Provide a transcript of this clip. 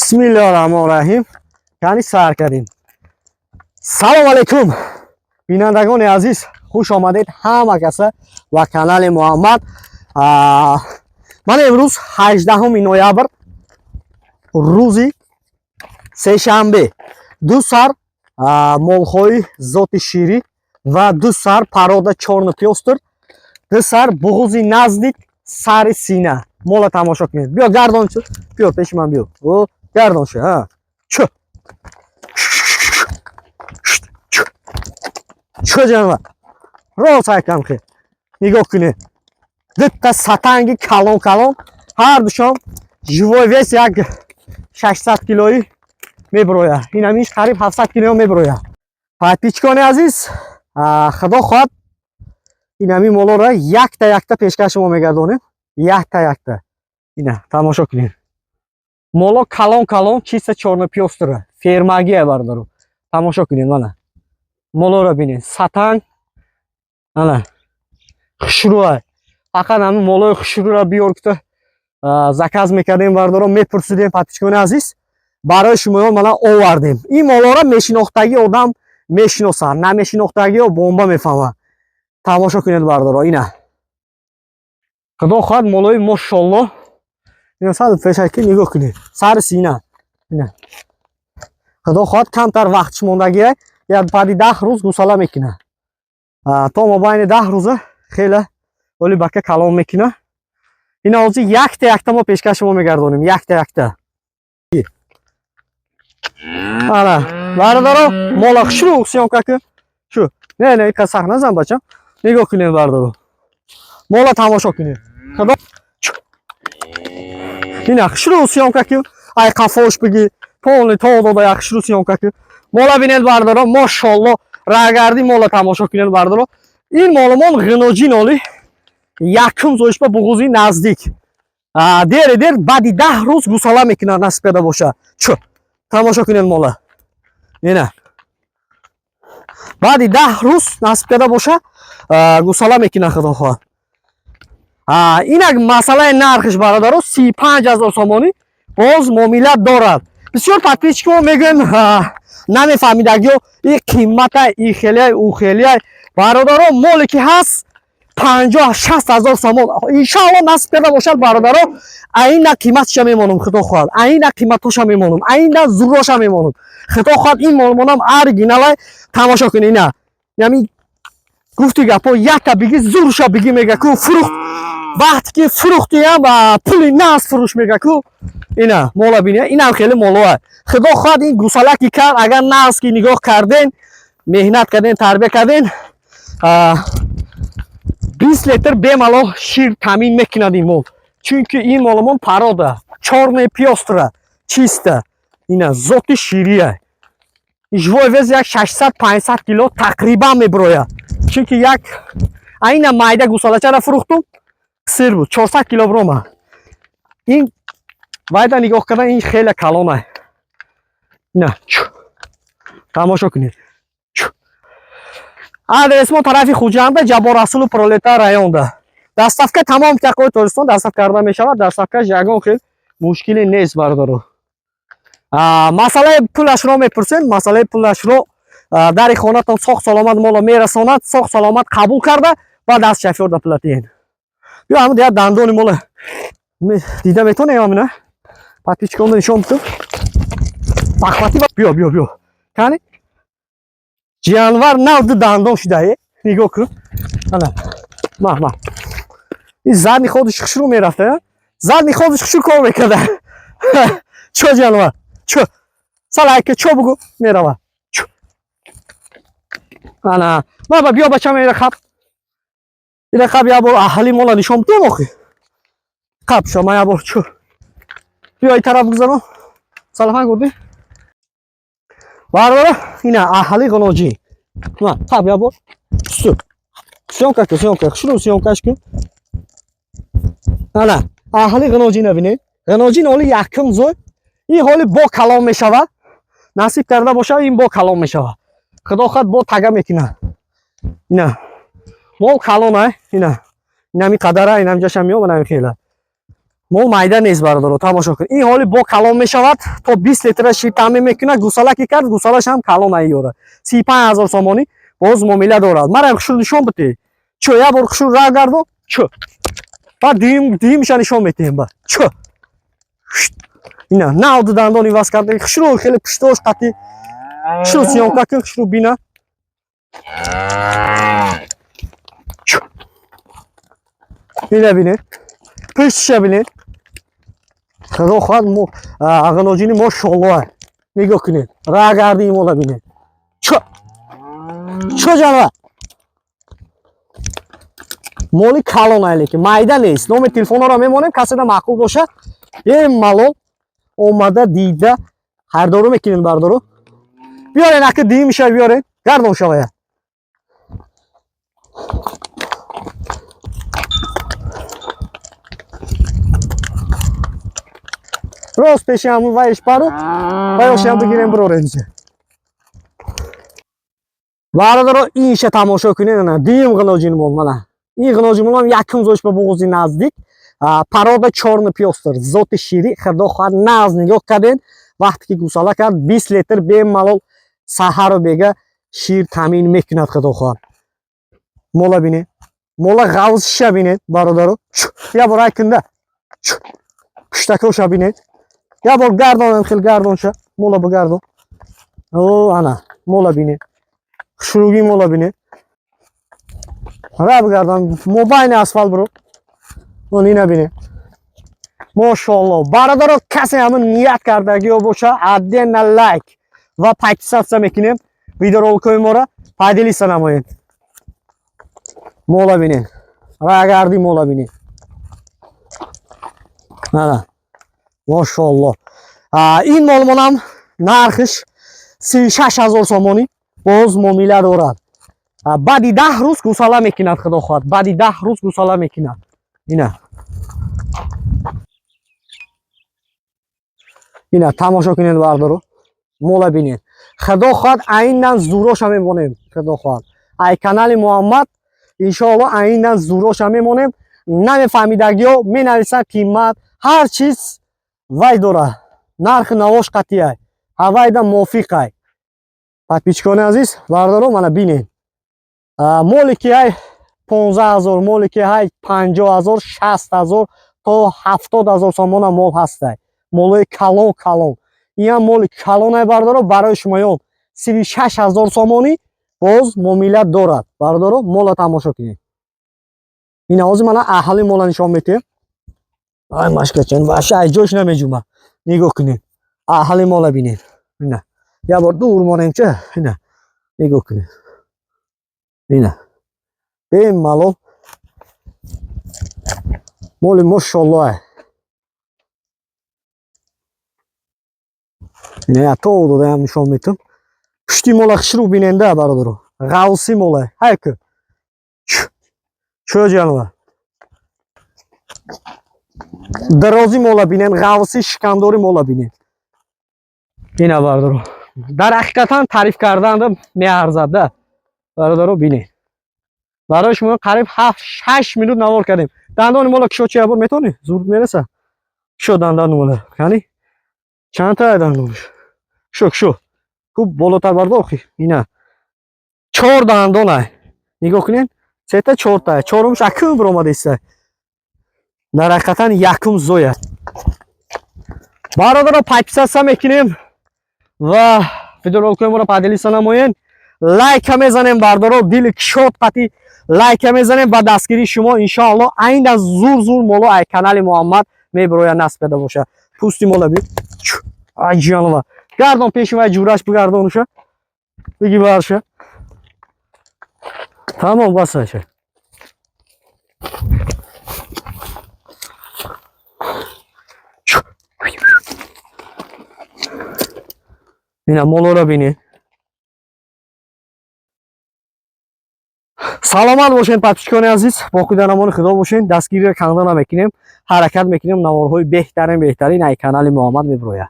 Bismillahirrahmanirrahim. Yani sar kardیم. سلام علیکم بینندگان عزیز، خوش آمدید همه کسا و کانال محمد. من امروز 18 نوامبر روزی سه شنبه دو سر مولخوی ذات شیری و دو سر پرادا چورن پیوستر، دو سر بغوزی نزدیک سر سینه مولا تماشا کنید. بیا گردان شو، بیا پیش من بیا. او گردان شو ها. چو چو جانور رو سایکم که نگاه کنید. دو تا ساتنگی کلون کلون هر دوشان جوای ویس یک 600 کیلویی میبروید. این همیش قریب 700 کیلو میبروید. پیچکان عزیز، خدا خواهد این همی مولا را یک تا پیشکش ما میگردونیم. یک تا اینا تماشا کنید. مولا کلون کلون چیست چورن پیوستره فرماگیه بردارو. تماشا کنید. نه مولا را بینید. ساتنگ نه خشروه. فقط همین مولا خشرو را بیار که زکاز میکردیم بردارو میپرسیدیم پیچکان عزیز برای شما مالا آوردیم. این مولا را میشناختگی آدم میشناسه، نمیشناختگی و بمب میفهمه. تماشا کنید بردارو. اینا خدا خواهد مولای ماشاءالله اینا صد فشکی نگاه کنید. سر سینه اینا خدا خواهد کمتر وقتش موندگیه یا بعد 10 روز گوساله میکنه. تا مابین 10 روزه خیلی ولی بکه کلام میکنه. اینا اوزی یک تا ما پیشکش ما میگردونیم. یک تا آره بردارو مولا شروع سیانکا که شو نه کسخ نزن بچم. نگاه کنید بردارو مولا تماشا کنید. خدا این اخشرو سیانکا که ای قفاش بگی پول تا داده اخشرو سیانکا که مولا بینید بردارو ماشاءالله راگردی مولا تماشا کنید بردارو. این مالمون غنوجین اولی یکم زوش به بغوزی نزدیک دیر بعدی 10 روز گوساله میکنه نصب پیدا باشه. چو تماشا کنید مولا اینا بعدی 10 روز نصب پیدا باشه گوساله میکنه. خدا خواهد اینک مسئله نرخش برادرو 35,000 سومانی باز معاملت دارد. بسیار подписчиков میگن نمیفهمیدگی این قیمت این خیلی او خیلی برادرو مولی که هست 50-60,000 سومان انشاءالله نصب پیدا باشد برادرو. این قیمتش میمونم. خدا خواهد این قیمتش میمونم. این زورش میمونم. خدا خواهد این مالمونم ارگینال تماشا کنید. اینا یعنی گفتی گپا یک تا بگی زورش بگی میگه کو فروخت وقتی که فروختی هم و پولی ناز فروش میگه کو. اینا مولا بینه اینم خیلی مولا. خدا خواهد این گوساله که کرد اگر ناز که نگاه کردین مهنت کردین تربیت کردین 20 لیتر بمالو شیر تامین میکند این مول. چونکه این مالمون پراده چورن پیوستره چیسته اینا ذات شیریه. جوای وز یک 600-500 کیلو تقریبا میبروید. چونکه یک اینا مایده گوساله چرا فروختم سر بود 400 کیلو برومه. این وایده نگاه کردن این خیلی کلانه. نه تماشا کنید. آدرس ما طرف خوجنده جبار رسول پرولتار رایون ده. دستافکه تمام تکوی تورستان دستاف کرده میشود. دستافکه جگان خیلی مشکلی نیست بردارو. مسئله پولش رو میپرسین. مسئله پولش رو در خانه تان ساخت سلامت مولا میرساند. ساخت سلامت قبول کرده و دست شفیور ده پلاتین. بیا همون دیگه دندانی مولا دیده میتونه یا نه پاتیچ کنده نشون تو پاکواتی بیا کنی جانور نود دندان شده. نگاه کن نه این زنی خودش خشرو میرفته. زنی خودش خشرو کار میکرده. چو جانور چو سلام که چو بگو میروه چو نه بابا بیا بچه میره خب این خب یا بر اهلی مولا نشون تو مخی خب شما یا بر چو بیا این طرف بگذارم سلام گردی برداره. اینه اهلی غنوجی نه خب یا بر سیونکه شروع سیونکش کن. نه اهلی غنوجی نبینید. غنوجی نولی یکم زوی این حالی با کلام میشود. نصیب کرده باشه این با کلام میشود. خدا خواهد با تگه میکنه. اینا با کلامه. اینا اینمی قدره اینم جاشم میام نمی خیلی мол майда нест бардоро. Тамошо кун. Ин ҳоли бо калон мешавад. То 20 литр шир таъмин мекунад. Гусала ки кард, гусалаш ҳам калон айёрад. 35000 сомонӣ боз муомила дорад. Мара хушул нишон бите. Чо я бор хушул ра гардон. Чо. Ба димша нишон метем ба. Чо. Ина науд дандони вас карда. Хушул хеле пуштош қати. Хушул сиёнка кун, хушул бина. Чо. Ина бине. Пуштша бине. خدا خواهد اغناجینی ماشاءالله نگاه کنید را گردی مولا بینید چو جانور مولی کالون هایی که مایده نیست نام تلفن را میمونیم کسی را معقول باشه یه مالو اومده دیده هر دارو میکنین بردارو بیارین اگه دی میشه بیارین گردون شوید روز پیشی همون وایش پارو وایش هم بگیریم برو رنجه برادر اینش تماشا کنید نه دیم غناجین مول نه این غناجین مول هم یکم زوش به بغوزی نزدیک پراد چارن پیاستر زوت شیری خدا خواهد ناز نگاه کردین وقتی که گوساله کرد 20 لیتر به ملال سحر رو بگه شیر تامین میکند خدا خواهد مولا بینه مولا غوز شبینه برادر یا برای کنده پشتکو شبینه یا بار گردان خیلی گردان شه مولا بگردان او انا مولا بینه شروعی مولا بینه را بگردان موبایل اسفال برو اونی نبینه ماشاءالله برادر کسی همون نیت کردگی و باشه عدن لایک و پاکیزات میکنیم ویدیو رو کنیم مورا پایدلی سنمایین مولا بینه را گردی مولا بینه نه ماشاءالله این مال هم نرخش 36000 سومانی باز معامله دارد بعدی 10 روز گوساله میکند خدا خواهد بعدی 10 روز گوساله میکند اینا تماشا کنید بردارو مولا بینید خدا خواهد عیناً زوراش هم میمونیم خدا خواهد ای کانال محمد انشاءالله عیناً زوراش هم میمونیم نمیفهمیدگی ها می نویسن قیمت هر چیز وای داره نرخ نواش قطعی های هوای دا موافق های подписчикони азиз бардоро мана бинед моли ки ҳай 15000 моли ки ҳай 50000 60000 то 70000 сомона мол ҳастай молои калон ин моли калонай бардоро барои шумоён 36000 сомонӣ боз муомила дорад бардоро мола тамошо кунед ин ҳозир мана аҳли мола нишон метем ай машкачен ваша ай ҷош намеҷума нигоҳ кунед аҳли мола бинед ина я бор дур монем ча ина нигоҳ кунед ина бемалол моли мошаллоҳ ина я то додаям нишон метам пушти мола хишру биненда бародаро ғавси мола ҳайку чӯ ҷанова дарози мола бинен ғавси шикандори мола бинен ина бародаро дар ҳақиқатан тариф кардан меарзад да бародаро бинед барои шумо қариб 7-6 минут навор кардем дандони мола кишо чи ябор метавонӣ зуд мераса кишо дандони мола кани чанд та дандониш кишо хуб болотар бардохи ина 4 дандонай нигоҳ кунед сета 4 та 4умш акум биромадеста дар ҳақиқатан якум зояд бародаро подписаться мекунем ва видеороликои моро падилиса намоед лайка мезанем бардоро дили кишод қати лайка мезанем ба дастгирии шумо иншоалло айна зур моло ай канали муҳаммад мебирояд насб педа боша пусти мола би ай ҷанова гардон пеши вай ҷураш бигардонуша биги барша тамом басаша ина молоро бинед саломат бошед подписчикони азиз боқӣ дар амони худо бошед дастгири канда намекунем ҳаракат мекунем наворҳои беҳтарин ай канали муҳаммад мебирояд